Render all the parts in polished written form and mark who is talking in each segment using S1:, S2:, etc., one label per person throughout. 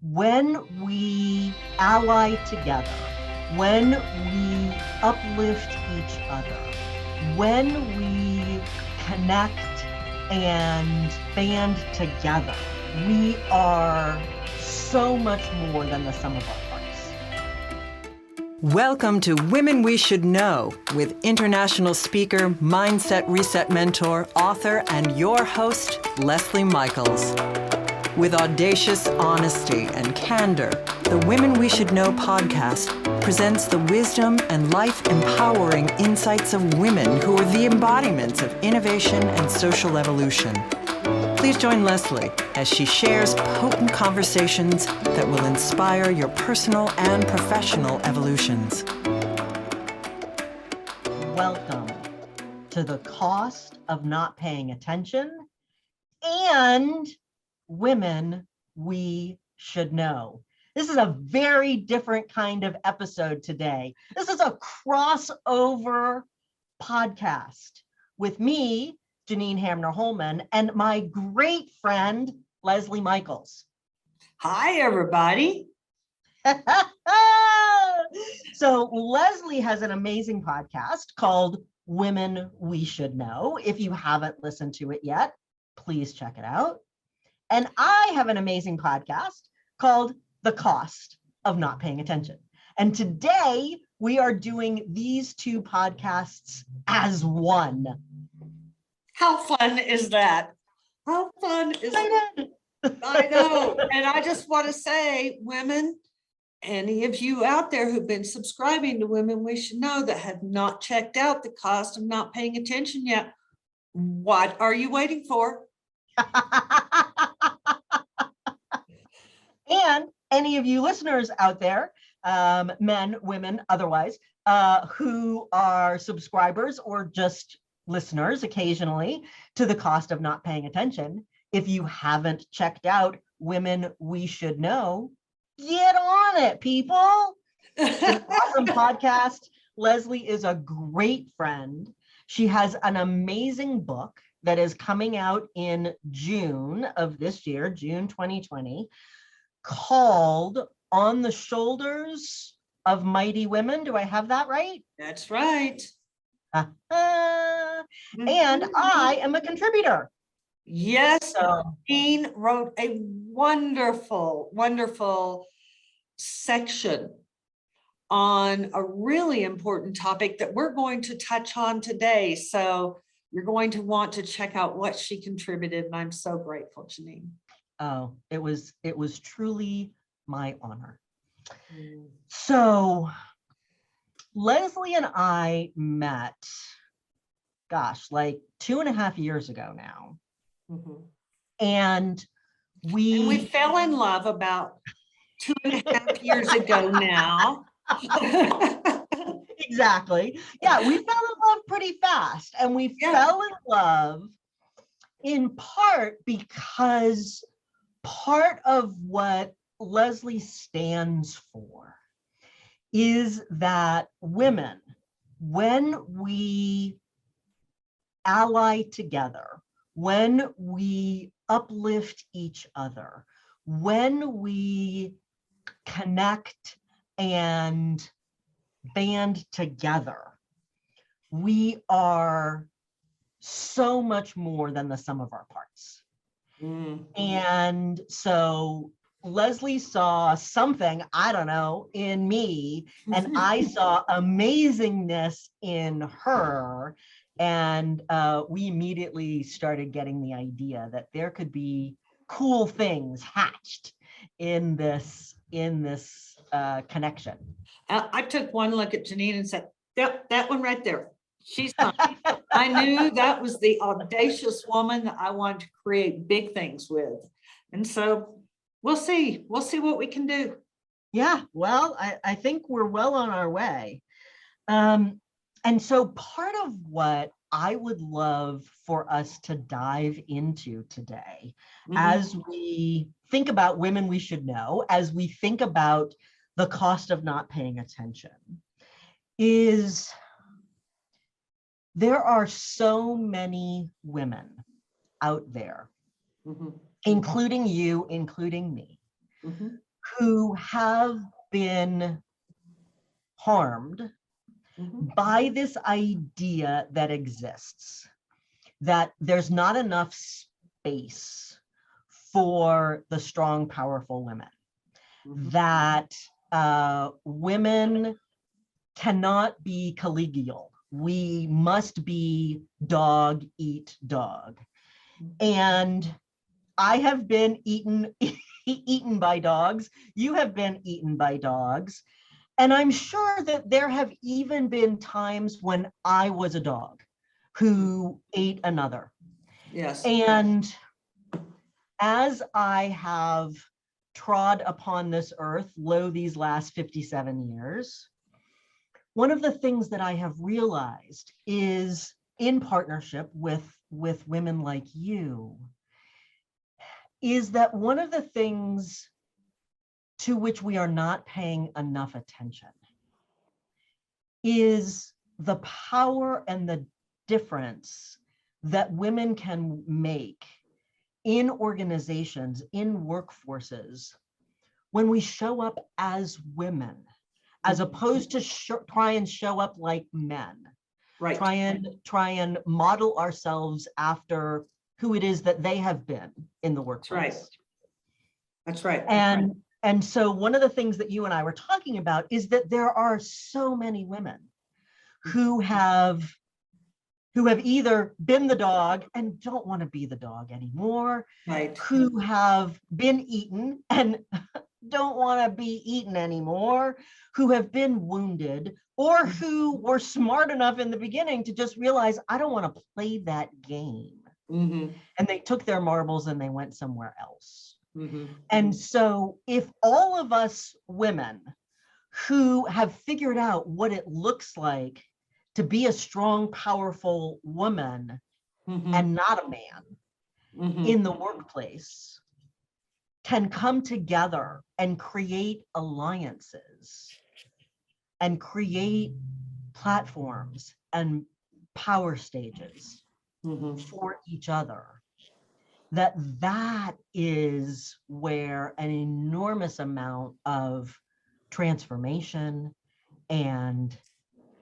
S1: when we ally together, when we uplift each other, when we connect and band together, we are so much more than the sum of our parts.
S2: Welcome to Women We Should Know with international speaker, mindset reset mentor, author, and your host, Leslie Michaels. With audacious honesty and candor, the Women We Should Know podcast presents the wisdom and life-empowering insights of women who are the embodiments of innovation and social evolution. Please join Leslie as she shares potent conversations that will inspire your personal and professional evolutions.
S1: Welcome to the cost of not paying attention and Women We Should Know. This is a very different kind of episode today. This is a crossover podcast with me, Janine Hamner Holman, and my great friend, Leslie Michaels.
S3: Hi, everybody.
S1: So Leslie has an amazing podcast called Women We Should Know. If you haven't listened to it yet, please check it out. And I have an amazing podcast called The Cost of Not Paying Attention. And today we are doing these two podcasts as one.
S3: How fun is that? How fun is that? I know. And I just want to say, women, any of you out there who've been subscribing to Women We Should Know that have not checked out The Cost of Not Paying Attention yet, what are you waiting for?
S1: And any of you listeners out there, men, women, otherwise, who are subscribers or just listeners occasionally to The Cost of Not Paying Attention, if you haven't checked out Women We Should Know, get on it, people. It's an awesome podcast. Leslie is a great friend. She has an amazing book that is coming out in June of this year, June 2020, called On the Shoulders of Mighty Women. Do I have that right?
S3: That's right.
S1: And I am a contributor.
S3: Yes,
S1: So,
S3: Janine wrote a wonderful, wonderful section on a really important topic that we're going to touch on today. So you're going to want to check out what she contributed. And I'm so grateful, Janine.
S1: oh, it was truly my honor. So Leslie and I met, gosh, like 2.5 years ago now.
S3: Mm-hmm.
S1: And
S3: we fell in love about 2.5 years ago now.
S1: Exactly. Yeah, we fell in love pretty fast. And we fell in love in part because part of what Leslie stands for is that women, when we ally together, when we uplift each other, when we connect and band together, we are so much more than the sum of our parts. Mm-hmm. And so Leslie saw something, I don't know, in me, and I saw amazingness in her. And we immediately started getting the idea that there could be cool things hatched in this connection.
S3: I took one look at Janine and said, that one right there, she's fine. I knew that was the audacious woman that I wanted to create big things with. And so we'll see what we can do.
S1: Yeah, well, I think we're well on our way. And so part of what I would love for us to dive into today, as we think about Women We Should Know, as we think about the cost of not paying attention, is there are so many women out there, including you, including me, who have been harmed by this idea that exists, that there's not enough space for the strong, powerful women, that women cannot be collegial. We must be dog eat dog. And I have been eaten by dogs. You have been eaten by dogs. And I'm sure that there have even been times when I was a dog who ate another.
S3: Yes.
S1: And as I have trod upon this earth, these last 57 years, one of the things that I have realized is, in partnership with women like you, is that one of the things to which we are not paying enough attention is the power and the difference that women can make in organizations, in workforces, when we show up as women, as opposed to try and show up like men.
S3: Right.
S1: Try and model ourselves after who it is that they have been in the workplace.
S3: That's right.
S1: And so one of the things that you and I were talking about is that there are so many women who have either been the dog and don't want to be the dog anymore,
S3: Right.
S1: who have been eaten and don't want to be eaten anymore, who have been wounded, or who were smart enough in the beginning to just realize, I don't want to play that game. And they took their marbles and they went somewhere else. And so if all of us women who have figured out what it looks like to be a strong, powerful woman and not a man in the workplace can come together and create alliances and create platforms and power stages for each other, that is where an enormous amount of transformation and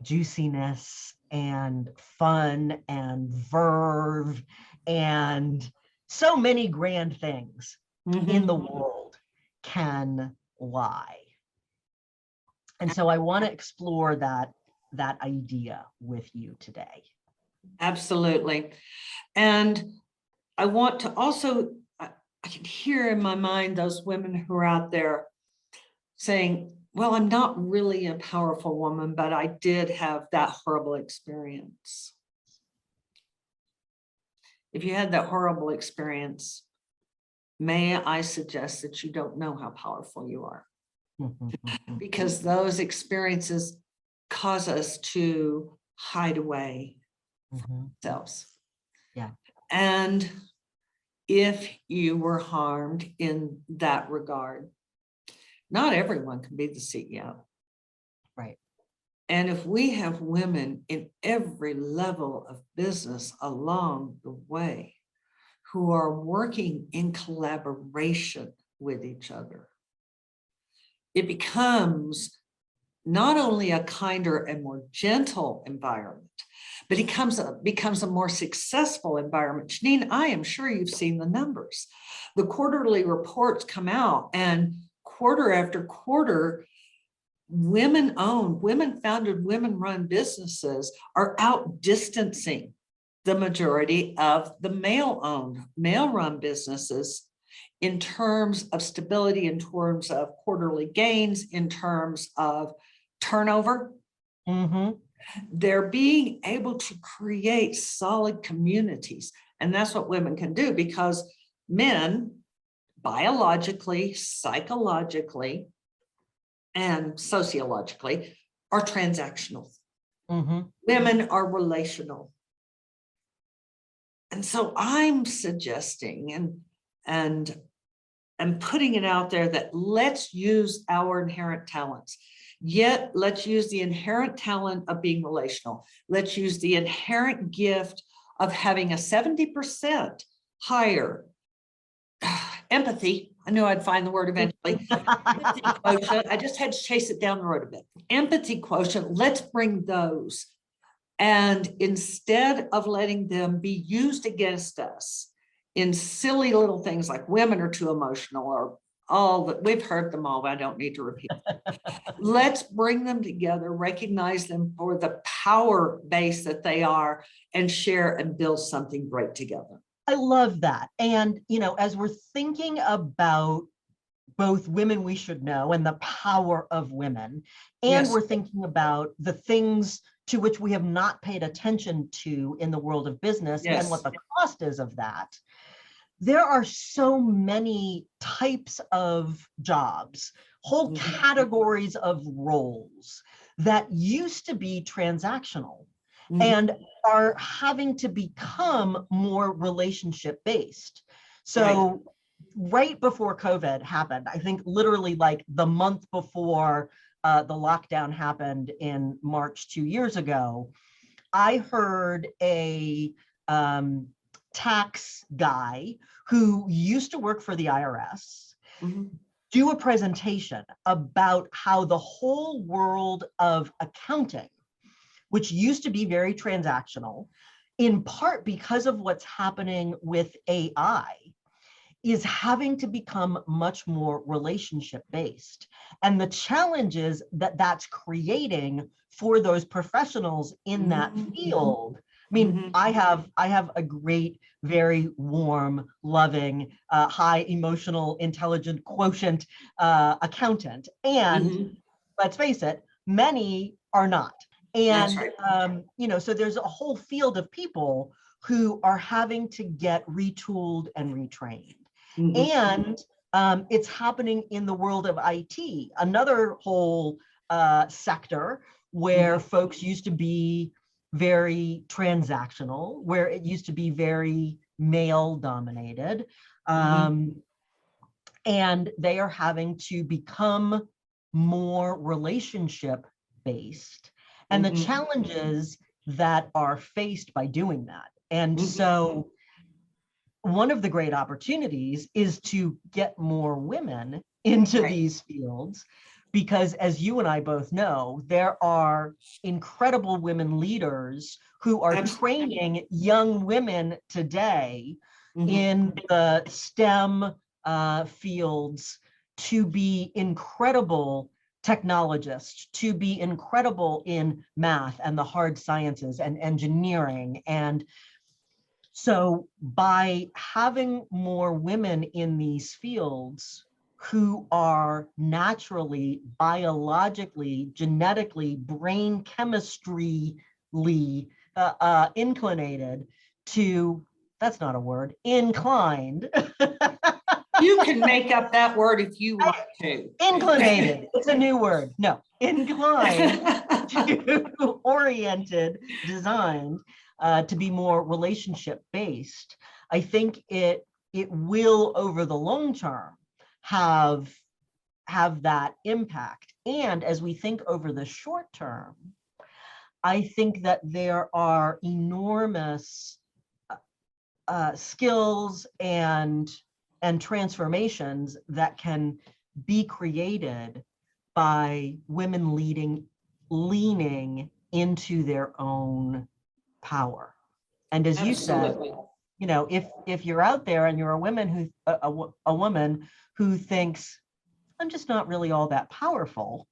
S1: juiciness and fun and verve and so many grand things in the world can lie. And so I want to explore that idea with you today.
S3: Absolutely. And I want to also, I can hear in my mind those women who are out there saying, well, I'm not really a powerful woman, but I did have that horrible experience. If you had that horrible experience, may I suggest that you don't know how powerful you are, because those experiences cause us to hide away from ourselves.
S1: Yeah.
S3: And if you were harmed in that regard, not everyone can be the CEO.
S1: Right.
S3: And if we have women in every level of business along the way who are working in collaboration with each other, it becomes not only a kinder and more gentle environment, but it becomes a more successful environment. Janine, I am sure you've seen the numbers. The quarterly reports come out, and quarter after quarter, women-owned, women-founded, women-run businesses are outdistancing the majority of the male-owned, male-run businesses in terms of stability, in terms of quarterly gains, in terms of turnover. They're being able to create solid communities. And that's what women can do, because men, biologically, psychologically, and sociologically, are transactional. Women are relational. And so I'm suggesting and putting it out there that let's use our inherent talents. Yet let's use the inherent talent of being relational. Let's use the inherent gift of having a 70% higher empathy. I knew I'd find the word eventually. Empathy quotient. I just had to chase it down the road a bit. Empathy quotient. Let's bring those. And instead of letting them be used against us in silly little things like women are too emotional or all that, we've heard them all, but I don't need to repeat. Let's bring them together, recognize them for the power base that they are, and share and build something great together.
S1: I love that. And, as we're thinking about both women we should know and the power of women, and
S3: Yes.
S1: we're thinking about the things to which we have not paid attention to in the world of business and
S3: Yes.
S1: what the cost is of that, there are so many types of jobs, whole categories of roles that used to be transactional and are having to become more relationship based. So right before COVID happened, I think literally like the month before the lockdown happened in March 2 years ago, I heard a tax guy who used to work for the IRS do a presentation about how the whole world of accounting, which used to be very transactional, in part because of what's happening with AI, is having to become much more relationship based. And the challenges that that's creating for those professionals in that field. I mean, I have a great, very warm, loving, high emotional intelligent quotient accountant. And let's face it, many are not. And, so there's a whole field of people who are having to get retooled and retrained. And it's happening in the world of IT, another whole sector where folks used to be very transactional, where it used to be very male dominated. And they are having to become more relationship based and the challenges that are faced by doing that. And so one of the great opportunities is to get more women into these fields, because as you and I both know, there are incredible women leaders who are training young women today in the STEM fields to be incredible technologists, to be incredible in math and the hard sciences and engineering. And so by having more women in these fields who are naturally, biologically, genetically, brain chemistryly inclinated to, that's not a word, inclined.
S3: You can make up that word if you want to.
S1: Inclinated, it's a new word. No, inclined to oriented, designed to be more relationship based. I think it will over the long term have that impact. And as we think over the short term, I think that there are enormous skills and transformations that can be created by women leaning into their own power. And as you said, if you're out there and you're a woman who thinks, I'm just not really all that powerful,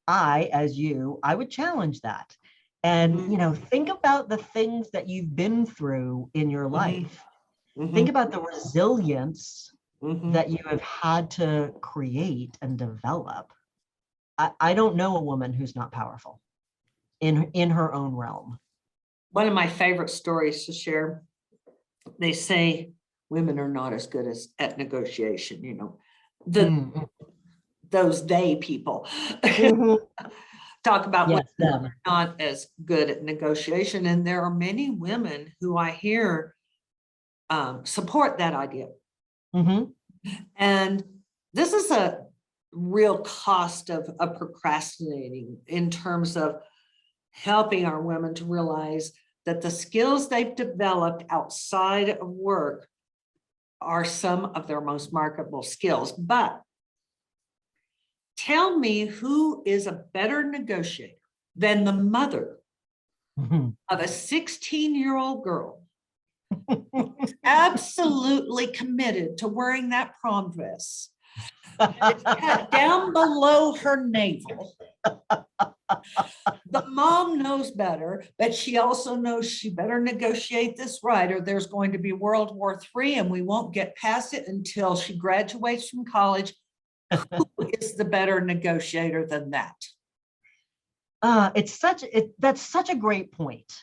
S1: I would challenge that. And think about the things that you've been through in your life. Think about the resilience that you have had to create and develop. I don't know a woman who's not powerful in her own realm.
S3: One of my favorite stories to share, they say women are not as good at negotiation, those they people talk about women are not as good at negotiation. And there are many women who I hear support that idea. And this is a real cost of procrastinating in terms of helping our women to realize that the skills they've developed outside of work are some of their most marketable skills. But tell me who is a better negotiator than the mother of a 16-year-old girl who's absolutely committed to wearing that prom dress. It's cut down below her navel. The mom knows better, but she also knows she better negotiate this right, or there's going to be World War III and we won't get past it until she graduates from college. Who is the better negotiator than that?
S1: That's such a great point.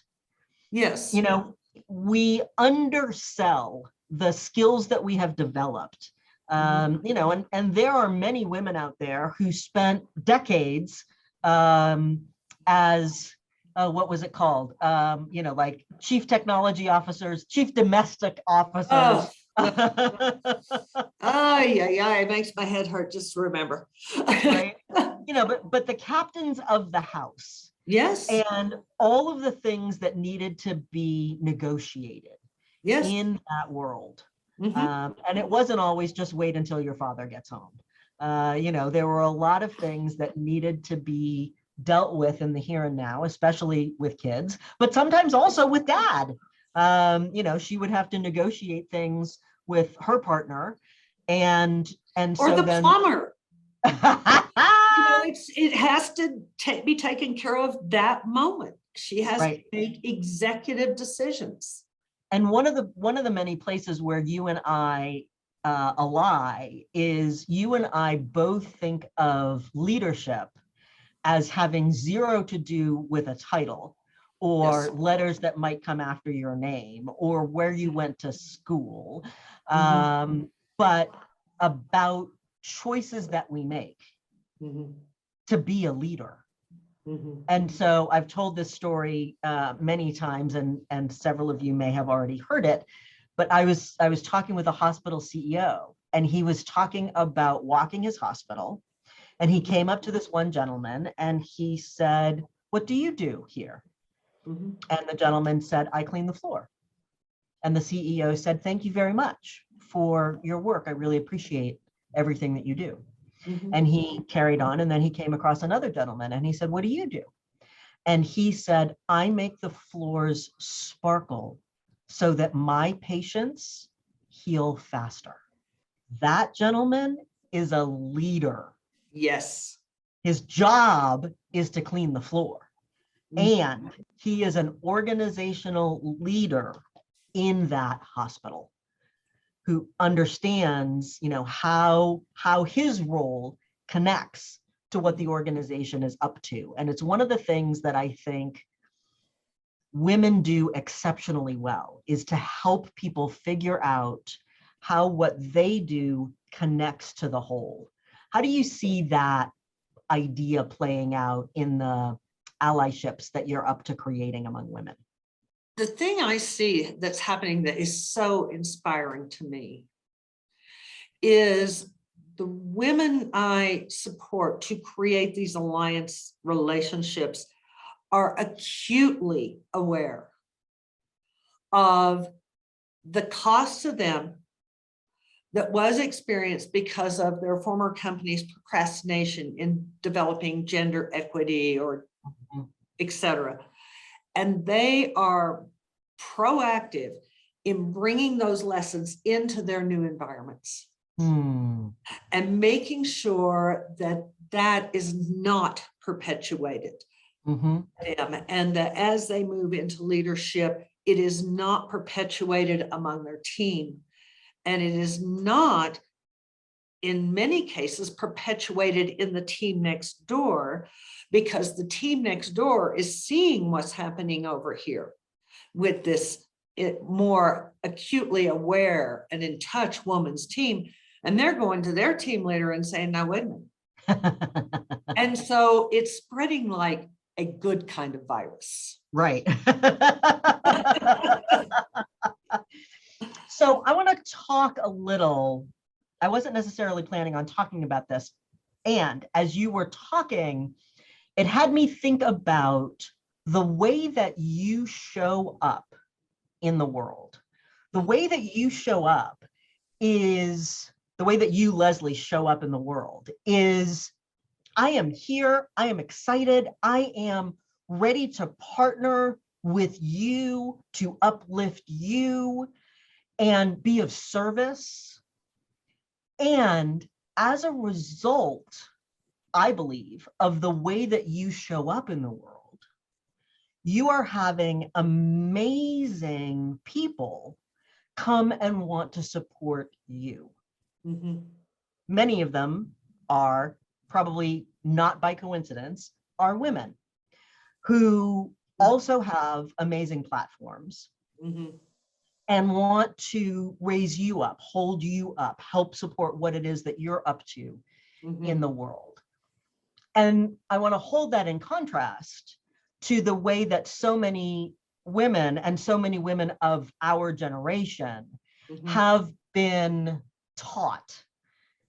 S3: Yes.
S1: You know, we undersell the skills that we have developed. You know, and there are many women out there who spent decades as what was it called? You know, like chief technology officers, chief domestic officers.
S3: Oh, yeah, it makes my head hurt just to remember.
S1: Right. You know, but the captains of the house.
S3: Yes.
S1: And all of the things that needed to be negotiated in that world. And it wasn't always just wait until your father gets home. You know, there were a lot of things that needed to be dealt with in the here and now, especially with kids, but sometimes also with dad. You know, she would have to negotiate things with her partner, or so
S3: the
S1: then
S3: plumber. You know, it has to be taken care of that moment. She has to make executive decisions.
S1: And one of the many places where you and I ally is you and I both think of leadership as having zero to do with a title or letters that might come after your name or where you went to school, but about choices that we make to be a leader. And so I've told this story many times, and several of you may have already heard it, but I was talking with a hospital CEO, and he was talking about walking his hospital, and he came up to this one gentleman and he said, "What do you do here?" And the gentleman said, "I clean the floor." And the CEO said, "Thank you very much for your work. I really appreciate everything that you do." And he carried on, and then he came across another gentleman and he said, "What do you do?" And he said, "I make the floors sparkle so that my patients heal faster." That gentleman is a leader.
S3: Yes.
S1: His job is to clean the floor. And he is an organizational leader in that hospital who understands, you know, how his role connects to what the organization is up to. And it's one of the things that I think women do exceptionally well, is to help people figure out how what they do connects to the whole. How do you see that idea playing out in the allyships that you're up to creating among women?
S3: The thing I see that's happening that is so inspiring to me is the women I support to create these alliance relationships are acutely aware of the cost to them that was experienced because of their former company's procrastination in developing gender equity or et cetera. And they are proactive in bringing those lessons into their new environments and making sure that that is not perpetuated. And that as they move into leadership, it is not perpetuated among their team. And it is not, in many cases, perpetuated in the team next door, because the team next door is seeing what's happening over here with this more acutely aware and in touch woman's team. And they're going to their team leader and saying, "Now, wait a minute." And so it's spreading like a good kind of virus.
S1: Right. So I want to talk a little, I wasn't necessarily planning on talking about this. And as you were talking, it had me think about the way that you show up in the world. The way that you show up is the way that you, Leslie, show up in the world is I am here. I am excited. I am ready to partner with you to uplift you and be of service. And as a result, I believe, of the way that you show up in the world, you are having amazing people come and want to support you.
S3: Mhm.
S1: Many of them are, probably not by coincidence, are women who also have amazing platforms
S3: Mhm.
S1: and want to raise you up, hold you up, help support what it is that you're up to in
S3: Mhm.
S1: the world. And I want to hold that in contrast to the way that so many women and so many women of our generation
S3: Mhm.
S1: have been taught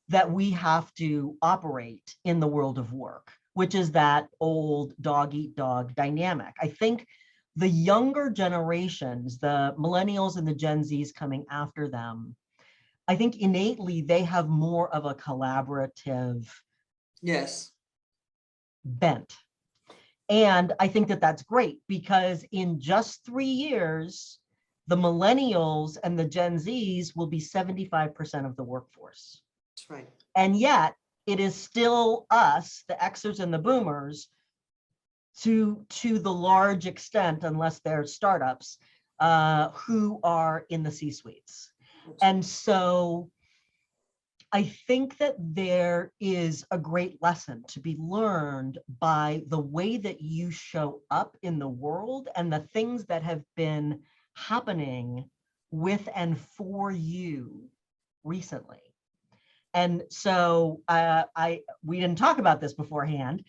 S1: that we have to operate in the world of work, which is that old dog eat dog dynamic. I think the younger generations, the millennials and the Gen Zs coming after them, I think innately they have more of a collaborative
S3: Yes.
S1: bent. And I think that that's great because in just 3 years, the millennials and the Gen Zs will be 75% of the workforce.
S3: That's right.
S1: And yet it is still us, the Xers and the boomers, to the large extent, unless they're startups, who are in the C-suites. And so I think that there is a great lesson to be learned by the way that you show up in the world and the things that have been happening with and for you recently. And so we didn't talk about this beforehand,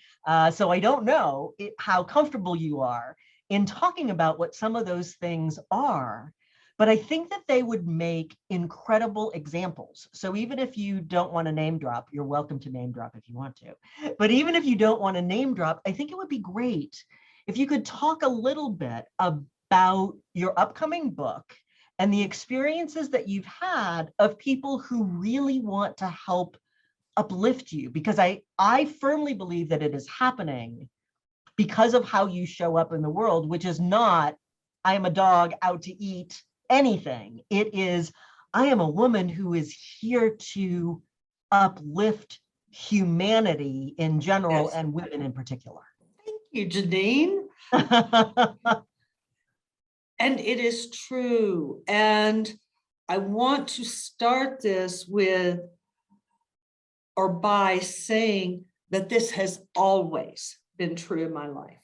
S1: so I don't know how comfortable you are in talking about what some of those things are, but I think that they would make incredible examples. So even if you don't want to name drop, you're welcome to name drop if you want to, but even if you don't want to name drop, I think it would be great if you could talk a little bit about your upcoming book and the experiences that you've had of people who really want to help uplift you, because I firmly believe that it is happening because of how you show up in the world, which is not, I am a dog out to eat anything. It is, I am a woman who is here to uplift humanity in general,
S3: Yes.
S1: and women in particular.
S3: Thank you, Janine. And it is true. And I want to start this with, or by saying that this has always been true in my life.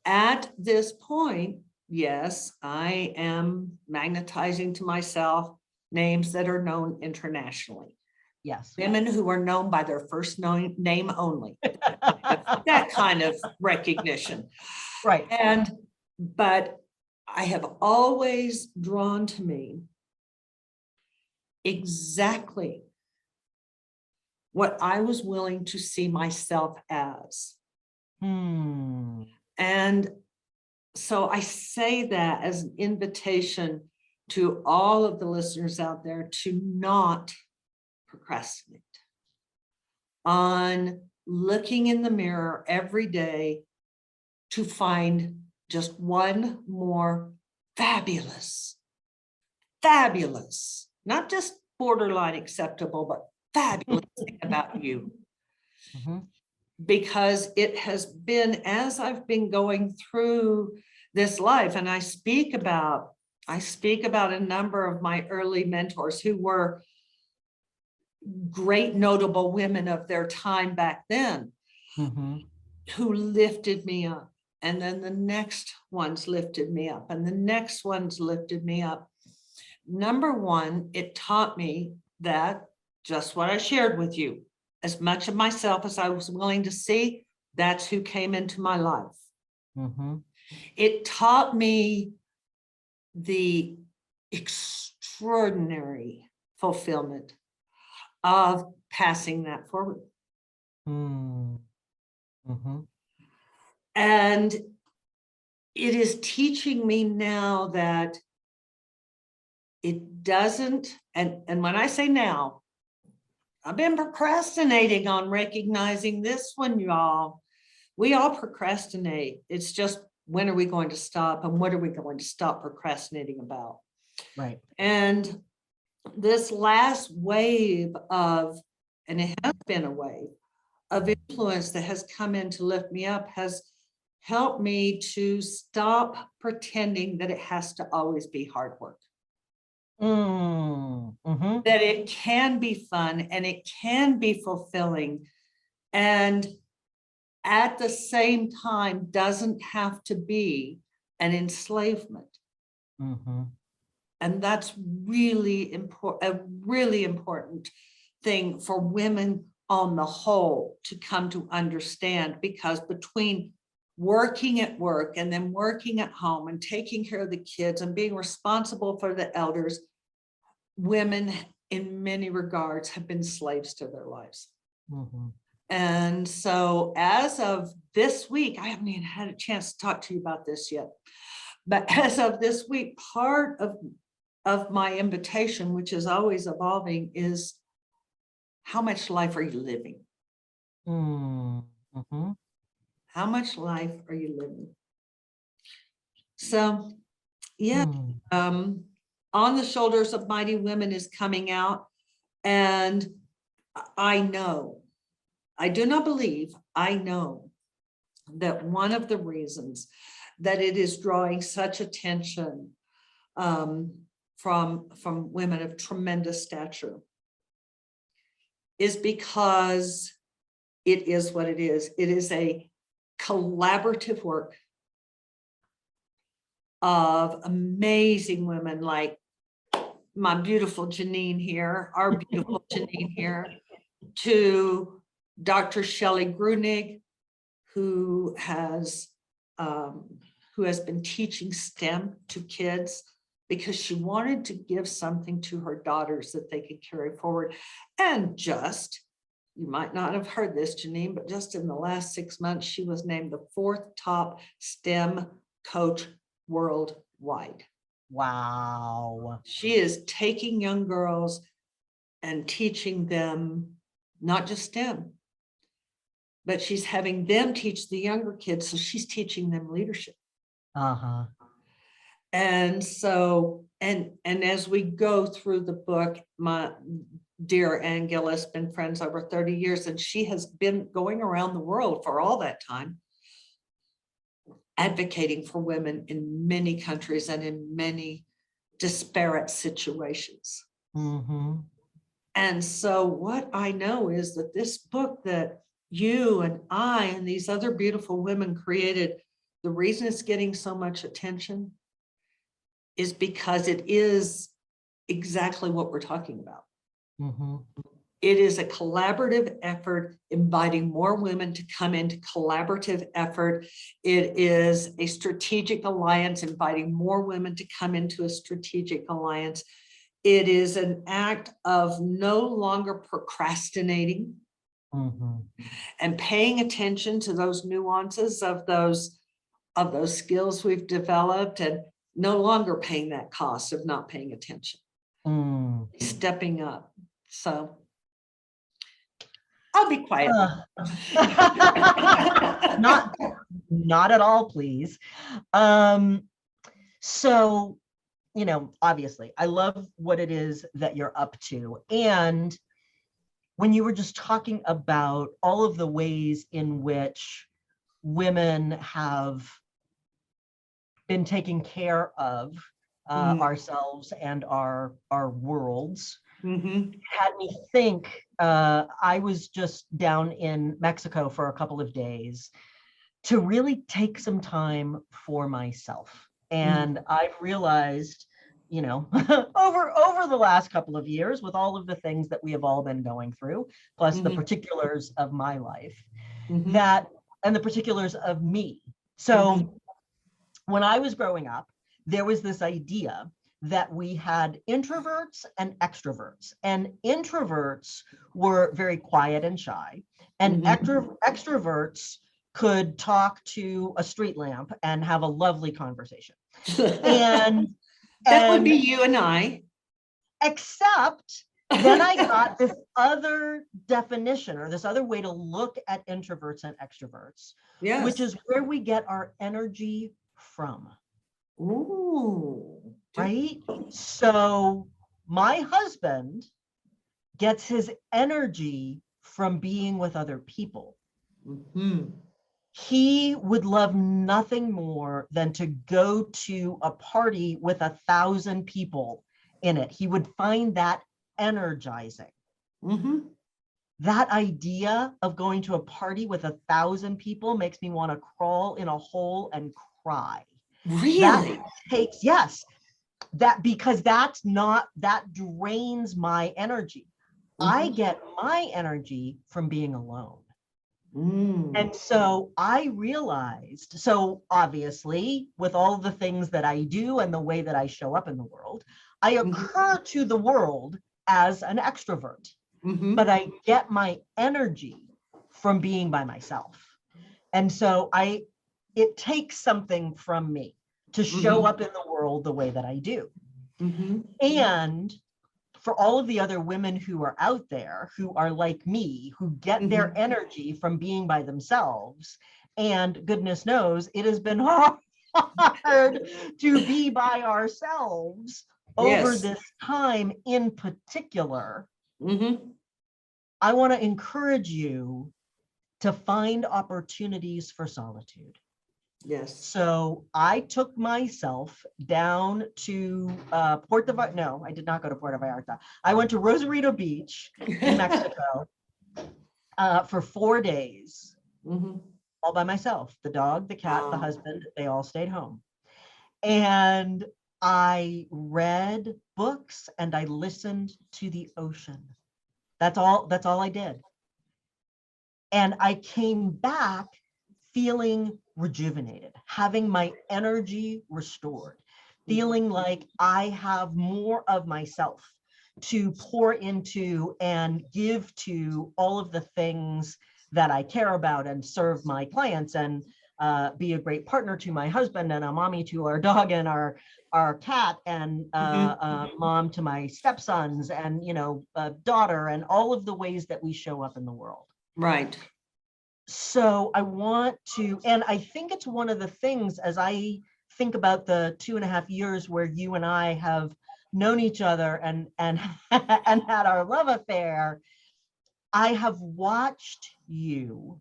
S3: At this point, yes, I am magnetizing to myself names that are known internationally.
S1: Yes.
S3: Women who are known by their first name only. That kind of recognition.
S1: Right.
S3: But I have always drawn to me exactly what I was willing to see myself as. And so I say that as an invitation to all of the listeners out there to not procrastinate on looking in the mirror every day to find just one more fabulous, not just borderline acceptable, but fabulous thing about you. Because it has been, as I've been going through this life, and I speak about a number of my early mentors who were great notable women of their time back then, who lifted me up. And then the next ones lifted me up, and the next ones lifted me up. Number one, it taught me that just what I shared with you, as much of myself as I was willing to see, that's who came into my life. It taught me the extraordinary fulfillment of passing that forward. And it is teaching me now that it doesn't, and when I say now, I've been procrastinating on recognizing this one, y'all. We all procrastinate. It's just, when are we going to stop, and what are we going to stop procrastinating about?
S1: Right.
S3: And this last wave of, and it has been a wave of influence that has come in to lift me up, has helped me to stop pretending that it has to always be hard work. That it can be fun and it can be fulfilling, and at the same time doesn't have to be an enslavement. And that's really important, a really important thing for women on the whole to come to understand, because between working at work and then working at home and taking care of the kids and being responsible for the elders, women in many regards have been slaves to their lives. And so as of this week, I haven't even had a chance to talk to you about this yet, but as of this week, part of my invitation, which is always evolving, is how much life are you living? How much life are you living? So, yeah, On the Shoulders of Mighty Women is coming out, and I know, I do not believe, I know that one of the reasons that it is drawing such attention from women of tremendous stature is because it is what it is. It is a collaborative work of amazing women like my beautiful Janine here, our beautiful Janine here, to Dr. Shelley Grunig, who has been teaching STEM to kids because she wanted to give something to her daughters that they could carry forward. And just, you might not have heard this, Janine, but just in the last 6 months, she was named the 4th top STEM coach worldwide.
S1: Wow.
S3: She is taking young girls and teaching them not just STEM, but she's having them teach the younger kids. So she's teaching them leadership. And so, and as we go through the book, my dear Ann Gillis, been friends over 30 years, and she has been going around the world for all that time, advocating for women in many countries and in many disparate situations. And so what I know is that this book that you and I and these other beautiful women created, the reason it's getting so much attention is because it is exactly what we're talking about. It is a collaborative effort, inviting more women to come into collaborative effort. It is a strategic alliance, inviting more women to come into a strategic alliance. It is an act of no longer procrastinating and paying attention to those nuances of those skills we've developed, and no longer paying that cost of not paying attention, stepping up. So I'll be quiet.
S1: Not at all, please. So, you know, obviously, I love what it is that you're up to. And when you were just talking about all of the ways in which women have been taking care of ourselves and our worlds, had me think, I was just down in Mexico for a couple of days to really take some time for myself. And I've realized, you know, over the last couple of years, with all of the things that we have all been going through, plus the particulars of my life, that, and the particulars of me. So when I was growing up, there was this idea that we had introverts and extroverts, and introverts were very quiet and shy, and extroverts could talk to a street lamp and have a lovely conversation. And
S3: that would be you and I.
S1: Except then I got this other definition, or this other way to look at introverts and extroverts,
S3: Yes.
S1: which is where we get our energy from.
S3: Ooh.
S1: Right? So my husband gets his energy from being with other people.
S3: Mm-hmm.
S1: He would love nothing more than to go to a party with 1,000 people in it. He would find that energizing.
S3: Mm-hmm.
S1: That idea of going to a party with 1,000 people makes me want to crawl in a hole and cry.
S3: Really?
S1: That takes, yes, that, because that drains my energy. I get my energy from being alone. And so I realized, so obviously, with all the things that I do and the way that I show up in the world, I occur to the world as an extrovert, but I get my energy from being by myself. And so it takes something from me to show up in the world the way that I do. And for all of the other women who are out there who are like me, who get their energy from being by themselves, and goodness knows it has been hard to be by ourselves over this time in particular, I want to encourage you to find opportunities for solitude.
S3: Yes.
S1: So I took myself down to Puerto Vallarta. No, I did not go to Puerto Vallarta. I went to Rosarito Beach in Mexico for 4 days, all by myself. The dog, the cat, the husband, they all stayed home. And I read books and I listened to the ocean. That's all I did. And I came back feeling rejuvenated, having my energy restored, feeling like I have more of myself to pour into and give to all of the things that I care about and serve my clients and be a great partner to my husband and a mommy to our dog and our cat and mom to my stepsons and, daughter and all of the ways that we show up in the world.
S3: Right.
S1: So I want to, and I think it's one of the things as I think about the 2.5 years where you and I have known each other and and had our love affair, I have watched you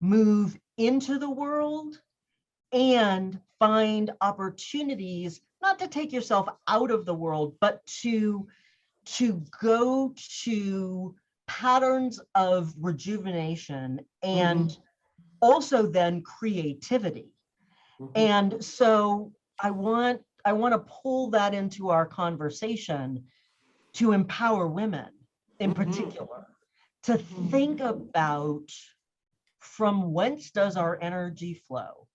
S1: move into the world and find opportunities, not to take yourself out of the world, but to go to patterns of rejuvenation and also then creativity. And so I want to pull that into our conversation to empower women in particular to think about from whence does our energy flow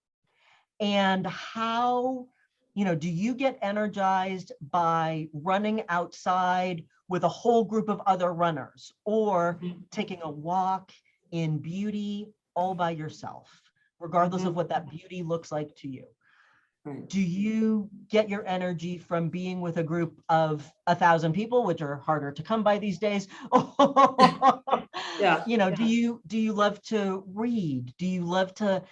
S1: and how, do you get energized by running outside with a whole group of other runners or taking a walk in beauty all by yourself, regardless of what that beauty looks like to you? Right. Do you get your energy from being with a group of 1,000 people, which are harder to come by these days?
S3: Yeah.
S1: Do you love to read? Do you love to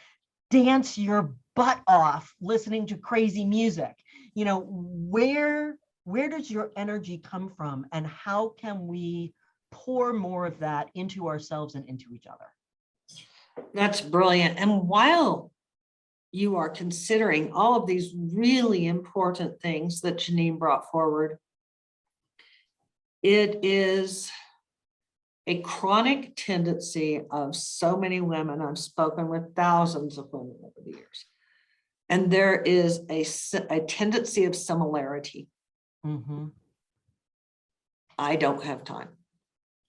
S1: dance your butt off listening to crazy music? Where does your energy come from, and how can we pour more of that into ourselves and into each other?
S3: That's brilliant. And while you are considering all of these really important things that Janine brought forward, it is a chronic tendency of so many women. I've spoken with thousands of women over the years, and there is a tendency of similarity. I don't have time.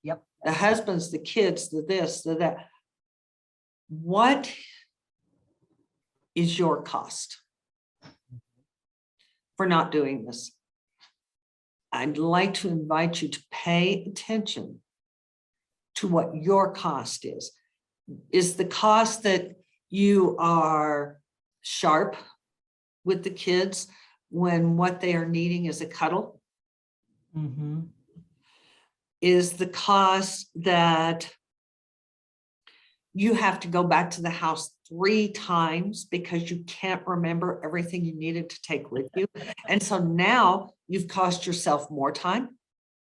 S1: Yep.
S3: The husbands, the kids, the this, the that. What is your cost for not doing this? I'd like to invite you to pay attention to what your cost is. Is the cost that you are sharp with the kids when what they are needing is a cuddle?
S1: Mhm.
S3: is the cost that you have to go back to the house 3 times because you can't remember everything you needed to take with you. And so now you've cost yourself more time.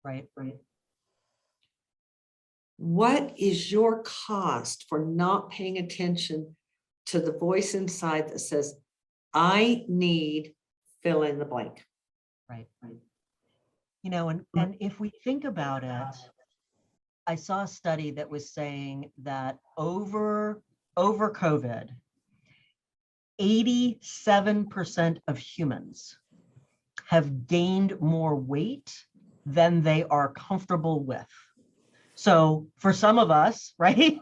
S1: Right.
S3: What is your cost for not paying attention to the voice inside that says, I need fill in the blank?
S1: Right. And if we think about it, I saw a study that was saying that over COVID, 87% of humans have gained more weight than they are comfortable with. So for some of us, right?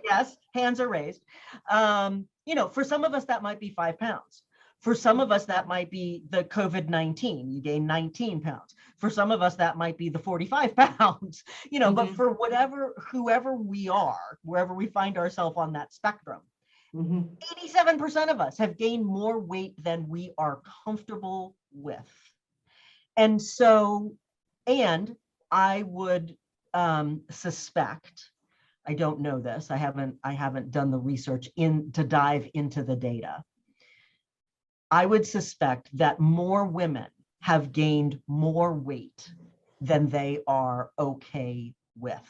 S1: Yes, hands are raised. For some of us, that might be 5 pounds. For some of us, that might be the COVID-19, you gain 19 pounds. For some of us, that might be the 45 pounds, but for whoever we are, wherever we find ourselves on that spectrum, 87% of us have gained more weight than we are comfortable with. And so, and I would suspect, I don't know this, I haven't done the research to dive into the data. I would suspect that more women have gained more weight than they are okay with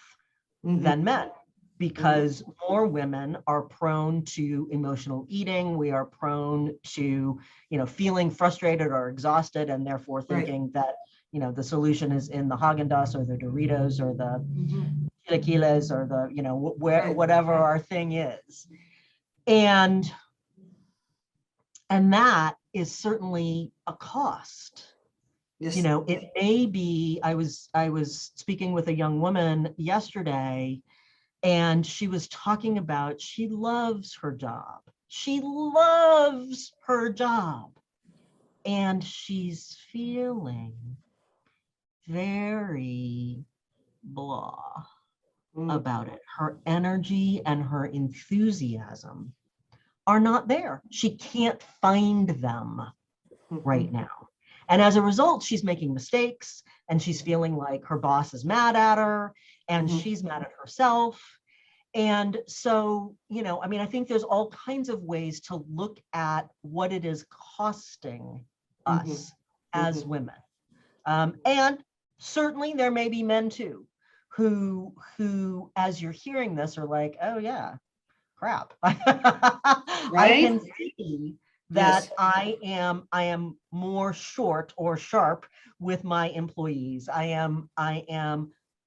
S1: than men, because more women are prone to emotional eating. We are prone to, feeling frustrated or exhausted, and therefore thinking that, the solution is in the Haagen-Dazs or the Doritos or the chilaquiles or the, whatever our thing is. And that is certainly a cost.
S3: Yes.
S1: It may be, I was speaking with a young woman yesterday, and she was talking about, she loves her job. She loves her job. And she's feeling very blah about it. Her energy and her enthusiasm are not there. She can't find them right now. And as a result, she's making mistakes, and she's feeling like her boss is mad at her, and she's mad at herself. And so, I think there's all kinds of ways to look at what it is costing us as women. And certainly there may be men too, who, as you're hearing this, are like, oh yeah, crap. I can see that I am more short or sharp with my employees. I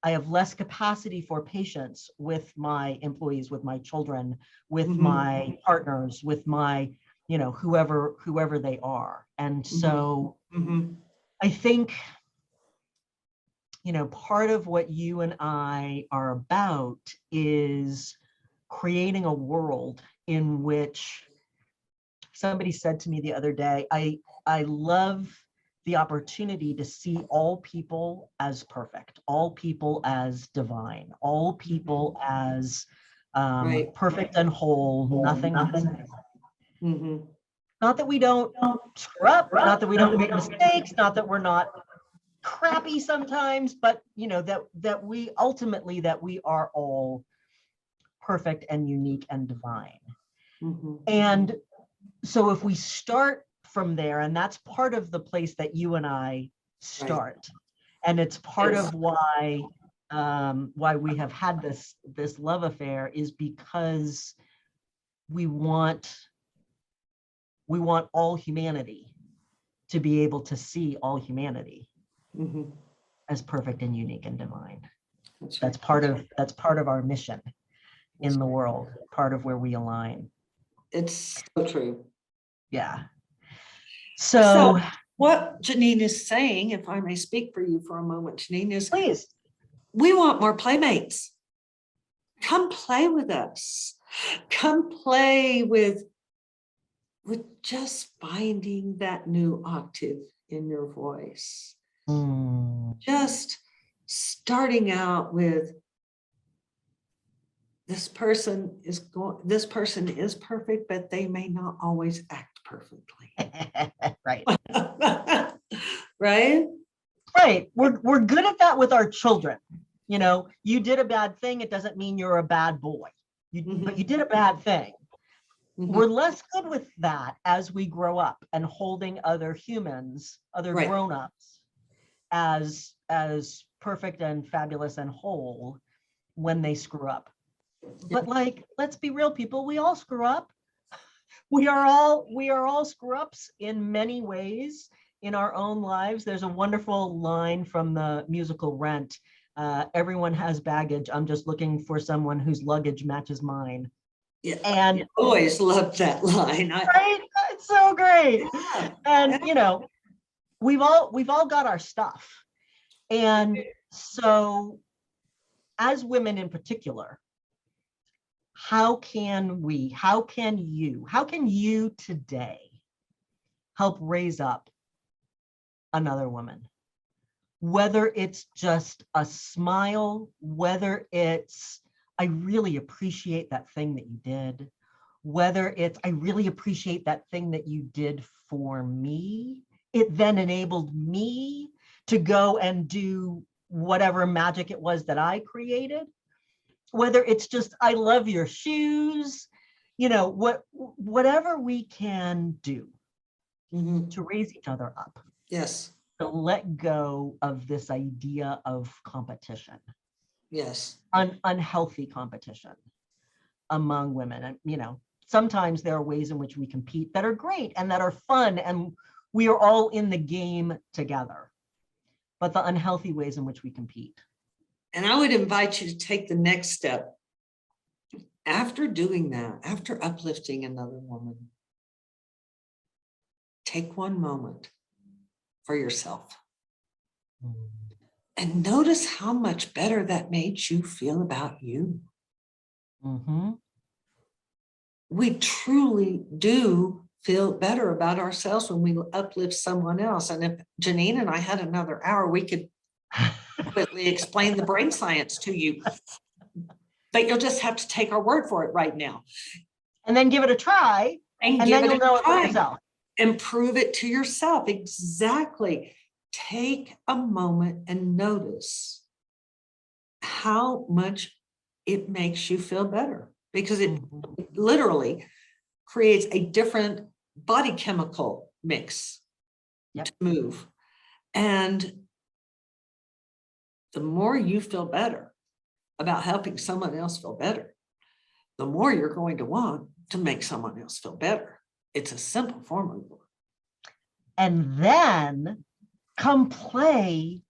S1: have less capacity for patience with my employees, with my children, with my partners, with my, whoever they are. And so I think, part of what you and I are about is creating a world in which, somebody said to me the other day, I love the opportunity to see all people as perfect, all people as divine, all people as perfect and whole, nothing. Not that we don't screw up, not that we don't make mistakes, not that we're not crappy sometimes, but that we ultimately, that we are all perfect and unique and divine. And so if we start from there, and that's part of the place that you and I start, and it's part of why we have had this love affair, is because we want all humanity to be able to see all humanity as perfect and unique and divine. That's part of our mission in the world, part of where we align.
S3: It's so true.
S1: Yeah. So
S3: what Janine is saying, if I may speak for you for a moment, Janine, is
S1: please,
S3: we want more playmates. Come play with us. Come play with just finding that new octave in your voice. Just starting out with, this person is perfect, but they may not always act perfectly.
S1: right.
S3: Right?
S1: Right. We're good at that with our children. You know, you did a bad thing. It doesn't mean you're a bad boy. But you did a bad thing. We're less good with that as we grow up and holding other humans, other
S3: Right.
S1: grown-ups as perfect and fabulous and whole when they screw up. But like, let's be real, people, we all screw up. We are all screw ups in many ways in our own lives. There's a wonderful line from the musical Rent. Everyone has baggage. I'm just looking for someone whose luggage matches mine.
S3: Yeah,
S1: And
S3: I always loved that line.
S1: right, it's so great.
S3: Yeah.
S1: And you know, we've all got our stuff. And so as women in particular, how can you today help raise up another woman? Whether it's just a smile, whether it's, I really appreciate that thing that you did, whether it's, I really appreciate that thing that you did for me. It then enabled me to go and do whatever magic it was that I created. Whether it's just, I love your shoes, you know, whatever we can do to raise each other up.
S3: Yes.
S1: To let go of this idea of competition.
S3: Yes.
S1: Unhealthy competition among women. And, you know, sometimes there are ways in which we compete that are great and that are fun, and we are all in the game together. But the unhealthy ways in which we compete.
S3: And I would invite you to take the next step. After doing that, after uplifting another woman, take one moment for yourself and notice how much better that made you feel about you. We truly do feel better about ourselves when we uplift someone else. And if Janine and I had another hour, we could quickly explain the brain science to you, but you'll just have to take our word for it right now.
S1: And then give it a try, and then you'll know it for yourself.
S3: And prove it to yourself. Exactly. Take a moment and notice how much it makes you feel better, because it literally creates a different body chemical mix to move. And the more you feel better about helping someone else feel better, the more you're going to want to make someone else feel better. It's a simple formula.
S1: And then come play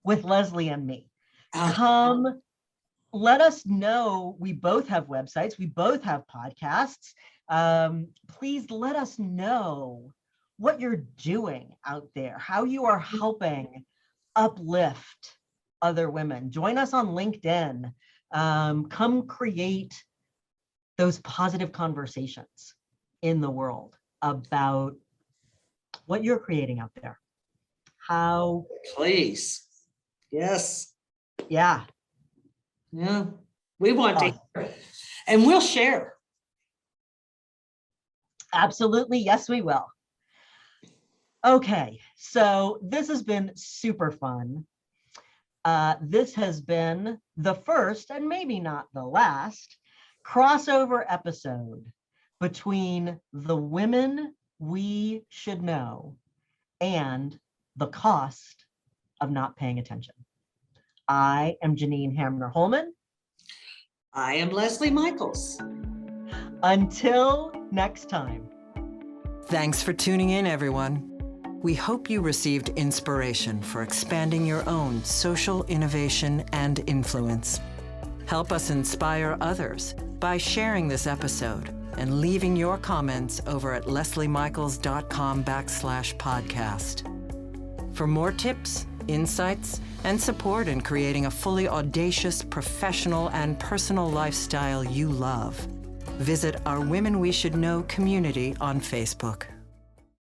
S1: with Leslie and me. Come, let us know. We both have websites. We both have podcasts. Please let us know what you're doing out there, how you are helping uplift other women. Join us on LinkedIn. Come create those positive conversations in the world about what you're creating out there. How?
S3: Please. Yes.
S1: Yeah.
S3: Yeah. We want to hear it. And we'll share.
S1: Absolutely. Yes, we will. Okay. So this has been super fun. This has been the first, and maybe not the last, crossover episode between the women we should know and the cost of not paying attention. I am Janine Hamner Holman.
S3: I am Leslie Michaels.
S1: Until next time.
S2: Thanks for tuning in, everyone. We hope you received inspiration for expanding your own social innovation and influence. Help us inspire others by sharing this episode and leaving your comments over at lesliemichaels.com/podcast. For more tips, insights, and support in creating a fully audacious, professional, and personal lifestyle you love, visit our Women We Should Know community on Facebook.